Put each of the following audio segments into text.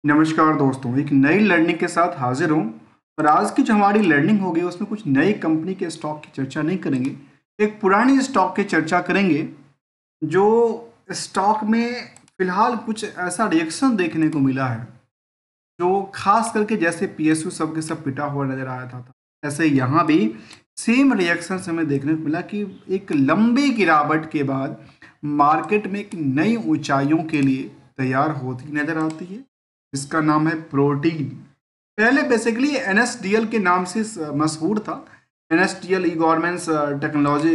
नमस्कार दोस्तों, एक नई लर्निंग के साथ हाजिर हूँ। और आज की जो हमारी लर्निंग होगी उसमें कुछ नई कंपनी के स्टॉक की चर्चा नहीं करेंगे, एक पुरानी स्टॉक की चर्चा करेंगे जो स्टॉक में फिलहाल कुछ ऐसा रिएक्शन देखने को मिला है जो खास करके जैसे पीएसयू सब के सब पिटा हुआ नजर आया था, ऐसे यहाँ भी सेम रिएक्शन हमें देखने को मिला कि एक लंबी गिरावट के बाद मार्केट में एक नई ऊंचाइयों के लिए तैयार होती नजर आती है। इसका नाम है प्रोटीन। पहले बेसिकली एनएसडीएल के नाम से मशहूर था। एनएसडीएल ई गवर्नमेंट्स टेक्नोलॉजी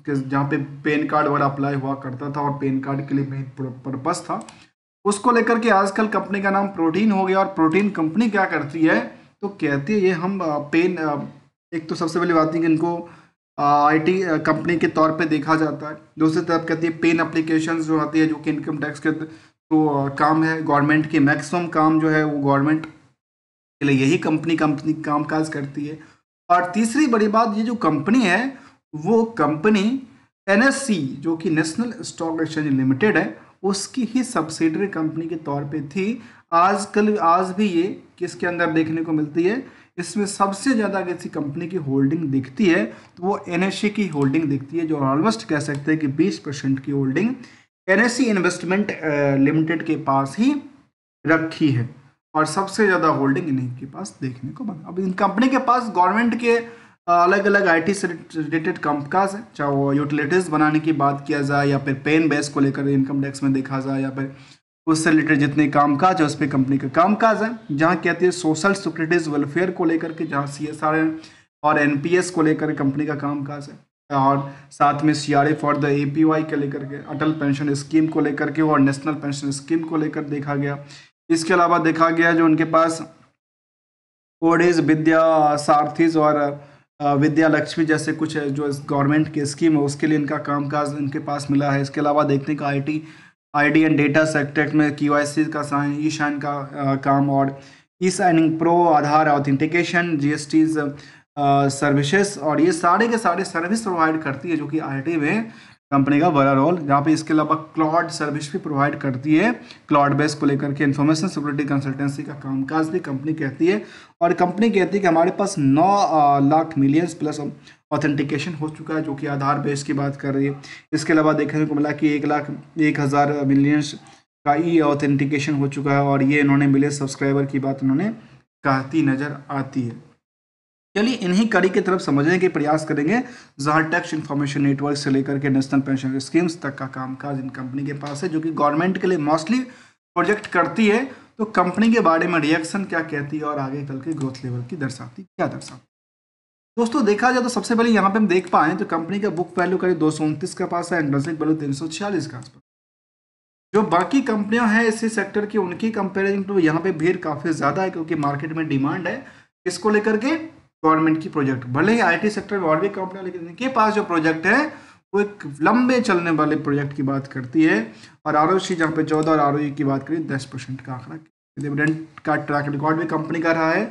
के जहाँ पे पेन कार्ड वगैरह अप्लाई हुआ करता था और पेन कार्ड के लिए मेन पर्पस था। उसको लेकर के आजकल कंपनी का नाम प्रोटीन हो गया। और प्रोटीन कंपनी क्या करती है, तो कहती है ये हम पेन एक तो सबसे पहली बात है कि इनको आईटी कंपनी के तौर पे देखा जाता है। दूसरी तरफ कहती है पेन एप्लीकेशंस जो आती है जो कि इनकम टैक्स के तो काम है, गवर्नमेंट की मैक्सिमम काम जो है वो गवर्नमेंट के लिए यही कंपनी कंपनी कामकाज करती है। और तीसरी बड़ी बात, ये जो कंपनी है वो कंपनी एनएससी जो कि नेशनल स्टॉक एक्सचेंज लिमिटेड है उसकी ही सब्सिडरी कंपनी के तौर पे थी। आज भी ये किसके अंदर देखने को मिलती है, इसमें सबसे ज़्यादा किसी कंपनी की होल्डिंग दिखती है तो वो एनएससी की होल्डिंग दिखती है, जो ऑलमोस्ट कह सकते हैं कि 20% की होल्डिंग एनएससी इन्वेस्टमेंट लिमिटेड के पास ही रखी है। और सबसे ज़्यादा होल्डिंग इन्हीं के पास देखने को मिला। अब इन कंपनी के पास गवर्नमेंट के अलग अलग आईटी से रिलेटेड कामकाज है, चाहे वो यूटिलिटीज़ बनाने की बात किया जाए या फिर पेन बेस को लेकर इनकम टैक्स में देखा जाए या फिर उससे रिलेटेड जितने कामकाज है उस पर कंपनी का कामकाज है। जहाँ कहती है सोशल सिक्योरिटीज वेलफेयर को लेकर के, जहाँ सीएसआर है और एनपीएस को लेकर कंपनी का कामकाज है। और साथ में सीआरए फॉर द एपीवाई के लेकर के, अटल पेंशन स्कीम को लेकर के और नेशनल पेंशन स्कीम को लेकर देखा गया। इसके अलावा देखा गया जो उनके पास ओडेज, विद्या सारथीज और विद्या लक्ष्मी जैसे कुछ जो गवर्नमेंट की स्कीम है उसके लिए इनका कामकाज इनके पास मिला है। इसके अलावा देखने का आईटी एंड डेटा सेक्टर में केवाईसी का साइन, ई शाइन का काम और ई साइनिंग प्रो, आधार ऑथेंटिकेशन, जीएसटी सर्विसेज और ये सारे के सारे सर्विस प्रोवाइड करती है जो कि आईटी में कंपनी का बड़ा रोल। जहाँ पे इसके अलावा क्लाउड सर्विस भी प्रोवाइड करती है, क्लाउड बेस को लेकर के इंफॉर्मेशन सिक्योरिटी कंसल्टेंसी का कामकाज भी कंपनी कहती है। और कंपनी कहती है कि हमारे पास 9 लाख मिलियंस प्लस ऑथेंटिकेशन हो चुका है, जो कि आधार बेस की बात कर रही है। इसके अलावा देखने को मिला कि 1,01,000 मिलियंस का ई ऑथेंटिकेशन हो चुका है और ये इन्होंने मिले सब्सक्राइबर की बात इन्होंने कहती नजर आती है। चलिए इन्हीं कड़ी की तरफ समझने के प्रयास करेंगे, जहाँ टैक्स इन्फॉर्मेशन नेटवर्क से लेकर के नेशनल पेंशन स्कीम्स तक का कामकाज इन कंपनी के पास है, जो कि गवर्नमेंट के लिए मोस्टली प्रोजेक्ट करती है। तो कंपनी के बारे में रिएक्शन क्या कहती है और आगे कल के ग्रोथ लेवल की क्या दर्शाती। दोस्तों देखा जाए तो सबसे पहले यहाँ पे हम देख पाए तो कंपनी का बुक वैल्यू करीब 229 के पास है, इंट्रिंसिक वैल्यू 346 के आसपास। जो बाकी कंपनियां हैं इसी सेक्टर की उनकी कंपेरिजन तो यहाँ पे भीड़ काफ़ी ज़्यादा है, क्योंकि मार्केट में डिमांड है इसको लेकर के गवर्नमेंट की प्रोजेक्ट। भले ही आईटी सेक्टर में और भी कंपनियां, लेकिन इनके पास जो प्रोजेक्ट है वो एक लंबे चलने वाले प्रोजेक्ट की बात करती है। और आरओसी जहाँ पे 14 और आरओई की बात करें 10% का आंकड़ा। डिविडेंड का ट्रैक रिकॉर्ड भी कंपनी का रहा है।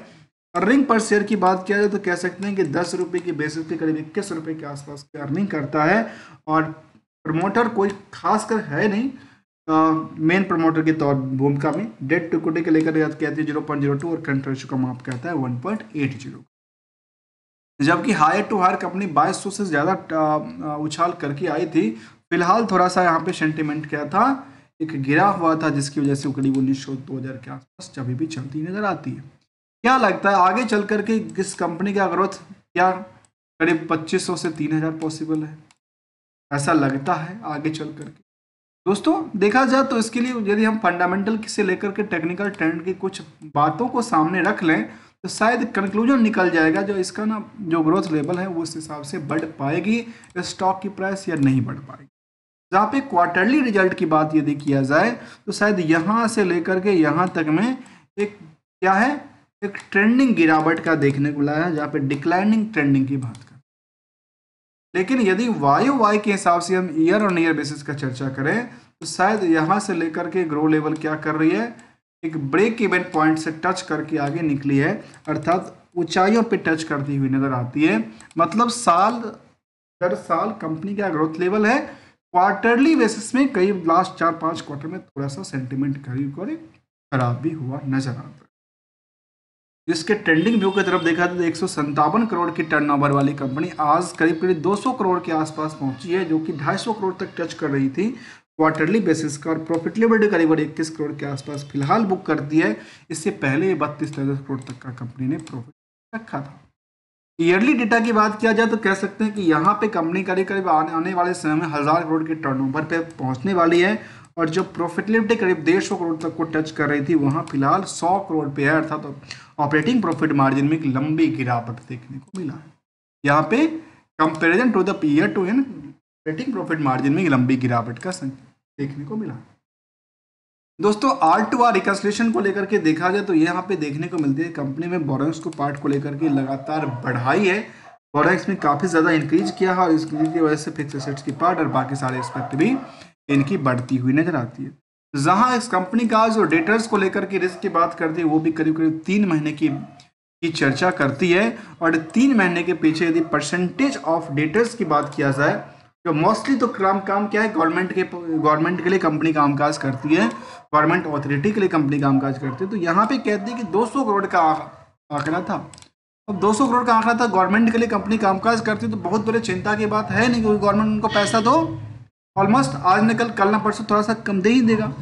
अर्निंग पर शेयर की बात किया जाए तो कह सकते हैं कि 10 रुपये की बेसिस पे करीब 21 रुपये के आसपास की अर्निंग करता है। और प्रमोटर कोई खास कर है नहीं, मेन प्रमोटर के तौर भूमिका में डेट टू इक्विटी के लेकर कहती है 0.02 और करंट रेशियो का माप कहता है 1.80। जबकि हायर टू हायर कंपनी 2200 से ज़्यादा उछाल करके आई थी। फिलहाल थोड़ा सा यहाँ पे सेंटिमेंट क्या था, एक गिरा हुआ था जिसकी वजह से वो करीब 1900-2000 के आसपास जब भी चलती नजर आती है। क्या लगता है आगे चल करके किस कंपनी का ग्रोथ क्या करीब 2500 से 3000 पॉसिबल है, ऐसा लगता है आगे चल करके। दोस्तों देखा जाए तो इसके लिए यदि हम फंडामेंटल से लेकर के टेक्निकल ट्रेंड की कुछ बातों को सामने रख लें तो शायद कंक्लूजन निकल जाएगा जो इसका ना जो ग्रोथ लेवल है वो उस हिसाब से बढ़ पाएगी स्टॉक की प्राइस या नहीं बढ़ पाएगी। जहाँ पे क्वार्टरली रिजल्ट की बात यदि किया जाए तो शायद यहाँ से लेकर के यहाँ तक में एक क्या है, एक ट्रेंडिंग गिरावट का देखने को मिला है, जहाँ पे डिक्लाइनिंग ट्रेंडिंग की बात कर। लेकिन यदि वाई के हिसाब से हम ईयर ऑन ईयर बेसिस का चर्चा करें तो शायद यहाँ से लेकर के ग्रो लेवल क्या कर रही है, एक ब्रेक इवन पॉइंट से टच करके आगे निकली है, अर्थात ऊंचाइयों पे टच करती हुई नजर आती है। मतलब साल दर साल कंपनी का ग्रोथ लेवल है। क्वार्टरली बेसिस में कई लास्ट 4-5 क्वार्टर में थोड़ा सा सेंटिमेंट करीब खराब भी हुआ नजर आता है। इसके ट्रेंडिंग व्यू की तरफ देखा तो 157 करोड़ की टर्नओवर वाली कंपनी आज करीब करीब 200 करोड़ के आसपास पहुंची है, जो कि 250 करोड़ तक टच कर रही थी क्वार्टरली बेसिस का, और प्रॉफिटेबिलिटी करीब 21 करोड़ के आसपास फिलहाल बुक करती है। इससे पहले ये 32-33 करोड़ तक का कंपनी ने प्रॉफिट रखा था। ईयरली डेटा की बात किया जाए तो कह सकते हैं कि यहाँ पे कंपनी करीब करीब आने वाले समय में 1000 करोड़ के टर्नओवर पे पहुंचने वाली है, और जो प्रॉफिटेबिलिटी करीब 150 करोड़ तक को टच कर रही थी वहाँ फिलहाल 100 करोड़ पे है, अर्थात तो ऑपरेटिंग प्रॉफिट मार्जिन में एक लंबी गिरावट देखने को मिला है। यहाँ पे comparison to the year to year operating profit margin में एक लंबी गिरावट का देखने को मिला है। दोस्तों R2R रिकन्सिलिएशन को लेकर के देखा जाए तो यहाँ पे देखने को मिलती है कंपनी में बोरोइंग्स को पार्ट को लेकर के लगातार बढ़ाई है, बोरोइंग्स में काफ़ी ज़्यादा इंक्रीज किया है, और इसकी वजह से फिक्स एसेट्स की पार्ट और बाकी सारे एस्पेक्ट भी इनकी बढ़ती हुई नजर आती है। जहाँ इस कंपनी का जो डेटर्स को लेकर के रिस्क की बात करती है वो भी करीब करीब 3 महीने की चर्चा करती है, और 3 महीने के पीछे यदि परसेंटेज ऑफ डेटर्स की बात किया जाए तो मोस्टली तो काम क्या है, गवर्नमेंट के लिए कंपनी कामकाज करती है, गवर्नमेंट अथॉरिटी के लिए कंपनी कामकाज करती है। तो यहाँ पे कहती है कि 200 करोड़ का आंकड़ा था। अब 200 करोड़ का आंकड़ा था, गवर्नमेंट के लिए कंपनी कामकाज करती है तो बहुत बड़ी चिंता की बात है नहीं, क्योंकि गवर्नमेंट उनको पैसा तो ऑलमोस्ट आज न कल ना परसों थोड़ा सा कम दे ही देगा।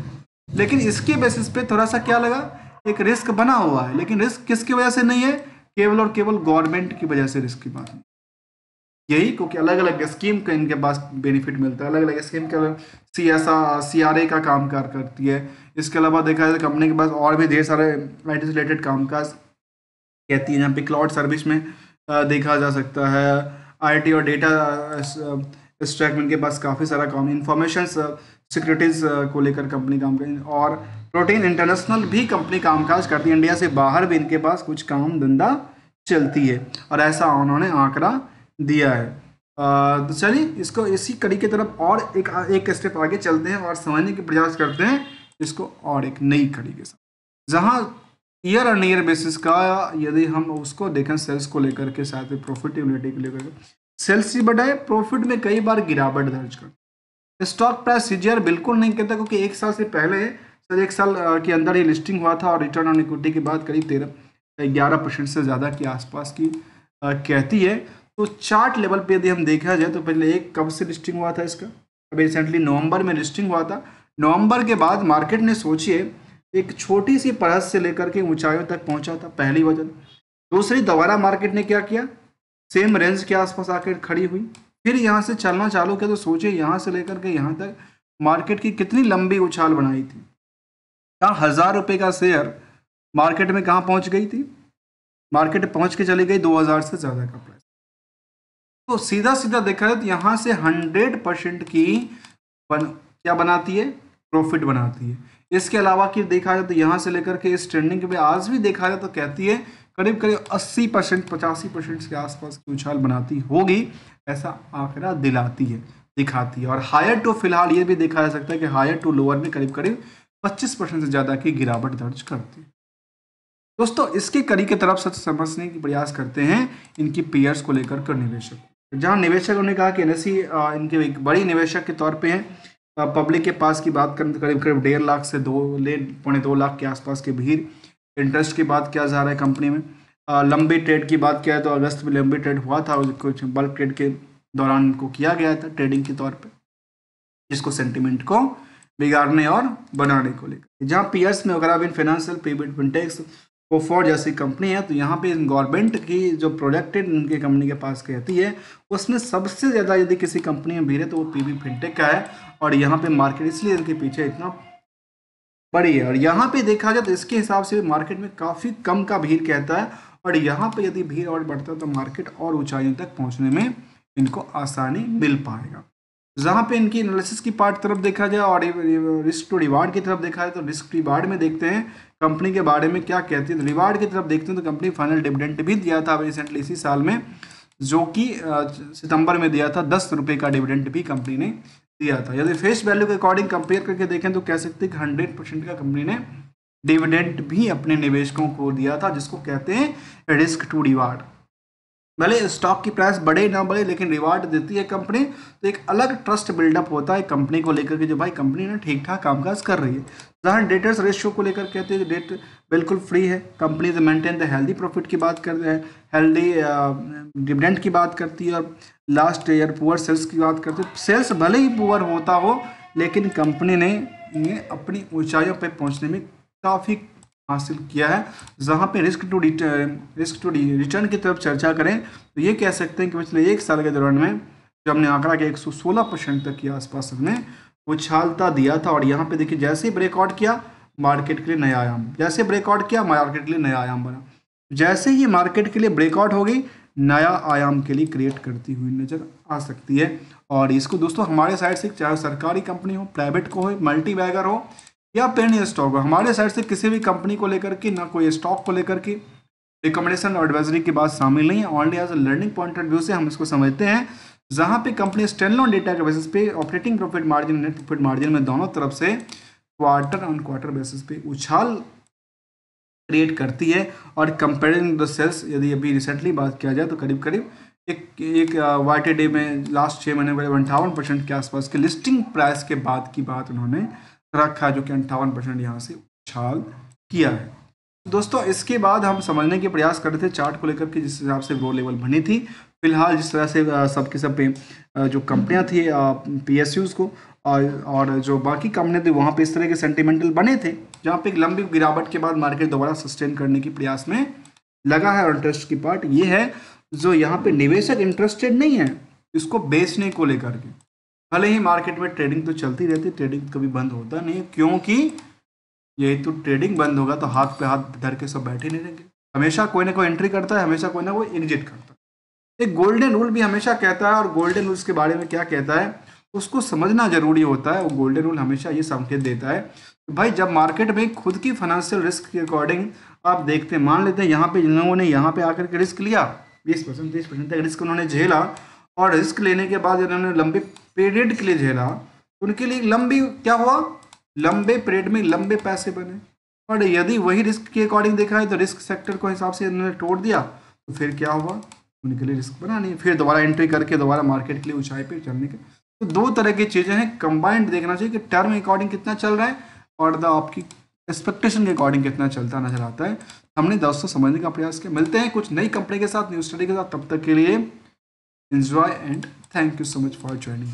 लेकिन इसके बेसिस पे थोड़ा सा क्या लगा, एक रिस्क बना हुआ है, लेकिन रिस्क किसकी वजह से नहीं है, केवल और केवल गवर्नमेंट की वजह से रिस्क की बात है। यही क्योंकि अलग अलग स्कीम का इनके पास बेनिफिट मिलता है, अलग अलग स्कीम का CRA का काम करती है। इसके अलावा देखा जाए तो कंपनी के पास और भी ढेर सारे IT से रिलेटेड कामकाज कहती है, यहाँ पे क्लाउड सर्विस में देखा जा सकता है, IT और डेटा स्टैक में इनके पास काफ़ी सारा काम, इंफॉर्मेशन सिक्योरिटीज़ को लेकर कंपनी काम करती है, और प्रोटीन इंटरनेशनल भी कंपनी कामकाज करती है, इंडिया से बाहर भी इनके पास कुछ काम धंधा चलती है, और ऐसा उन्होंने आंकड़ा दिया है। तो चलिए इसको इसी कड़ी की तरफ और एक स्टेप आगे चलते हैं और समझने की प्रयास करते हैं इसको और एक नई कड़ी के साथ, जहां ईयर ऑन ईयर बेसिस का यदि हम उसको देखें सेल्स को लेकर के, साथ ही प्रॉफिटेबिलिटी को लेकर के, सेल्स ही बढ़ाए, प्रॉफिट में कई बार गिरावट दर्ज कर। स्टॉक प्राइस CGR बिल्कुल नहीं कहता, क्योंकि एक साल से पहले सर एक साल के अंदर ही लिस्टिंग हुआ था, और रिटर्न ऑन इक्विटी की बात करीब 11% से ज़्यादा के आसपास की कहती है। तो चार्ट लेवल पे यदि हम देखा जाए तो पहले एक कब से लिस्टिंग हुआ था इसका, अभी रिसेंटली नवंबर में लिस्टिंग हुआ था। नवंबर के बाद मार्केट ने सोचिए एक छोटी सी परत से लेकर के ऊंचाइयों तक पहुंचा था, पहली वजह। दूसरी, दोबारा मार्केट ने क्या किया, सेम रेंज के आसपास आकर खड़ी हुई, फिर यहाँ से चलना चालू किया। तो सोचिए यहाँ से लेकर के यहाँ तक मार्केट की कितनी लंबी उछाल बनाई थी। कहाँ 1000 रुपये का शेयर मार्केट में कहाँ पहुँच गई थी, मार्केट पहुँच के चली गई 2000 से ज़्यादा का प्राइस। तो सीधा सीधा देखा जाए तो यहाँ से 100% की क्या बनाती है, प्रॉफिट बनाती है। इसके अलावा कि देखा जाए तो यहाँ से लेकर के इस ट्रेंडिंग पे आज भी देखा जाए तो कहती है करीब करीब 80% 85% के आसपास की उछाल बनाती होगी, ऐसा आंकड़ा दिखाती है। और हायर टू फिलहाल ये भी देखा जा सकता है कि हायर टू लोअर में करीब करीब 25% से ज़्यादा की गिरावट दर्ज करती है। दोस्तों इसके कड़ी की तरफ सच समझने की प्रयास करते हैं इनकी पीयर्स को लेकर कर निवेशक, जहां निवेशकों ने कहा कि NSE इनके एक बड़ी निवेशक के तौर पे हैं। पब्लिक के पास की बात करें तो करीब करीब 1.5 लाख से 2.2 लाख के आसपास के भीड़। इंटरेस्ट की बात किया जा रहा है कंपनी में। लंबी ट्रेड की बात किया है तो अगस्त में लंबी ट्रेड हुआ था, कुछ बल्क ट्रेड के दौरान इनको किया गया था ट्रेडिंग के तौर पर, जिसको सेंटिमेंट को बिगाड़ने और बनाने को लेकर। जहाँ पीयर्स में अगर फाइनेंशियल पेमेंट फिनटेक्स कोफोर्ड जैसी कंपनी है, तो यहाँ पे गवर्नमेंट की जो प्रोजेक्टेड उनकी कंपनी के पास कहती है उसमें सबसे ज़्यादा यदि किसी कंपनी में भीड़ है तो वो PB फिनटेक का है, और यहाँ पे मार्केट इसलिए इनके पीछे इतना बड़ी है। और यहाँ पे देखा जाए तो इसके हिसाब से मार्केट में काफ़ी कम का भीड़ कहता है, और यहाँ पे यदि भीड़ और बढ़ता है तो मार्केट और ऊंचाइयों तक पहुँचने में इनको आसानी मिल पाएगा। जहाँ पे इनकी एनालिसिस की पार्ट तरफ देखा जाए और रिस्क टू रिवार्ड की तरफ देखा जाए तो रिस्क रिवार्ड में देखते हैं कंपनी के बारे में क्या कहती है। तो रिवार्ड की तरफ देखते हैं तो कंपनी फाइनल डिविडेंड भी दिया था रिसेंटली इसी साल में, जो कि सितंबर में दिया था। 10 रुपये का डिविडेंड भी कंपनी ने दिया था। यदि फेस वैल्यू के अकॉर्डिंग कंपेयर करके देखें तो कह सकते हैं कि 100% का कंपनी ने डिविडेंड भी अपने निवेशकों को दिया था, जिसको कहते हैं रिस्क टू रिवार्ड। भले स्टॉक की प्राइस बढ़े ना बढ़े, लेकिन रिवार्ड देती है कंपनी, तो एक अलग ट्रस्ट बिल्डअप होता है कंपनी को लेकर के, जो भाई कंपनी ना ठीक ठाक कामकाज कर रही है। जहाँ डेटर्स रेशियो को लेकर कहते हैं डेट बिल्कुल फ्री है, कंपनी से मेंटेन द हेल्दी प्रॉफिट की बात करते हैं, हेल्दी डिविडेंड की बात करती है, और लास्ट ईयर पुअर सेल्स की बात करती है। सेल्स भले ही पुअर होता हो, लेकिन कंपनी ने इन्हें अपनी ऊंचाइयों पर पहुंचने में काफ़ी हासिल किया है। जहाँ पे रिस्क टू रिटर्न की तरफ चर्चा करें, तो ये कह सकते हैं कि पिछले एक साल के दौरान में जो हमने आंकड़ा कि 116% तक के आसपास हमने उछालता दिया था। और यहाँ पे देखिए जैसे ही ब्रेकआउट किया, मार्केट के लिए नया आयाम, जैसे ब्रेकआउट किया मार्केट के लिए नया आयाम बना, जैसे ही मार्केट के लिए ब्रेकआउट हो गई, नया आयाम के लिए क्रिएट करती हुई नजर आ सकती है। और इसको दोस्तों हमारे साइड से, चाहे सरकारी कंपनी हो, प्राइवेट को हो, मल्टी बैगर हो या पेनी स्टॉक हो, हमारे साइड से किसी भी कंपनी को लेकर के, ना कोई स्टॉक को लेकर के रिकमेंडेशन और एडवाइजरी की बात शामिल नहीं है। Only as a learning point of view से हम इसको समझते हैं, जहां पे कंपनी स्टैंडअलोन डेटा के बेसिस पे operating profit margin, net profit margin में दोनों तरफ से क्वार्टर ऑन क्वार्टर बेसिस पे उछाल क्रिएट करती है। और कंपेयरिंग द सेल्स, यदि अभी रिसेंटली बात किया जाए तो करीब करीब एक YTD में लास्ट 6 महीने में 58% के आसपास के लिस्टिंग प्राइस के बाद की बात उन्होंने रखा, जो कि 58% यहाँ से उछाल किया है। दोस्तों इसके बाद हम समझने के प्रयास कर रहे थे चार्ट को लेकर के, जिस हिसाब से ग्रो लेवल बनी थी। फिलहाल जिस तरह से सबके सब पे जो कंपनियां थी PSUs को, और जो बाकी कंपनियां थी वहाँ पे इस तरह के सेंटिमेंटल बने थे, जहाँ पे एक लंबी गिरावट के बाद मार्केट दोबारा सस्टेन करने की प्रयास में लगा है। और इंटरेस्ट की पार्ट ये है, जो यहाँ पे निवेशक इंटरेस्टेड नहीं है इसको बेचने को लेकर के। भले ही मार्केट में ट्रेडिंग तो चलती रहती, ट्रेडिंग कभी बंद होता नहीं, क्योंकि यही तो ट्रेडिंग बंद होगा तो हाथ पे हाथ धर के सब बैठे नहीं रहेंगे। हमेशा कोई ना कोई एंट्री करता है, हमेशा कोई ना कोई एग्जिट करता है। एक गोल्डन रूल भी हमेशा कहता है, और गोल्डन रूल्स के बारे में क्या कहता है उसको समझना जरूरी होता है। वो गोल्डन रूल हमेशा ये संकेत देता है कि भाई जब मार्केट में खुद की फाइनेंशियल रिस्क के अकॉर्डिंग आप देखते हैं, मान लेते हैं यहाँ पे जिन लोगों ने यहाँ पे आकर के रिस्क लिया, 20% 30% तक रिस्क उन्होंने झेला, और रिस्क लेने के बाद उन्होंने लंबे पीरियड के लिए झेला, उनके लिए लंबी क्या हुआ, लंबे पीरियड में लंबे पैसे बने। और यदि वही रिस्क के अकॉर्डिंग देखा है तो रिस्क सेक्टर को हिसाब से उन्होंने तोड़ दिया, तो फिर क्या हुआ, उनके लिए रिस्क बना नहीं, फिर दोबारा एंट्री करके दोबारा मार्केट के लिए ऊंचाई पे चलने के। तो दो तरह की चीज़ें हैं, कंबाइंड देखना चाहिए कि टर्म अकॉर्डिंग कितना चल रहा है और आपकी एक्सपेक्टेशन के अकॉर्डिंग कितना चलता नजर आता है। हमने दोस्तों समझने का प्रयास किया। मिलते हैं कुछ नई कंपनी के साथ, न्यू स्टडी के साथ, तब तक के लिए enjoy and thank you so much for joining.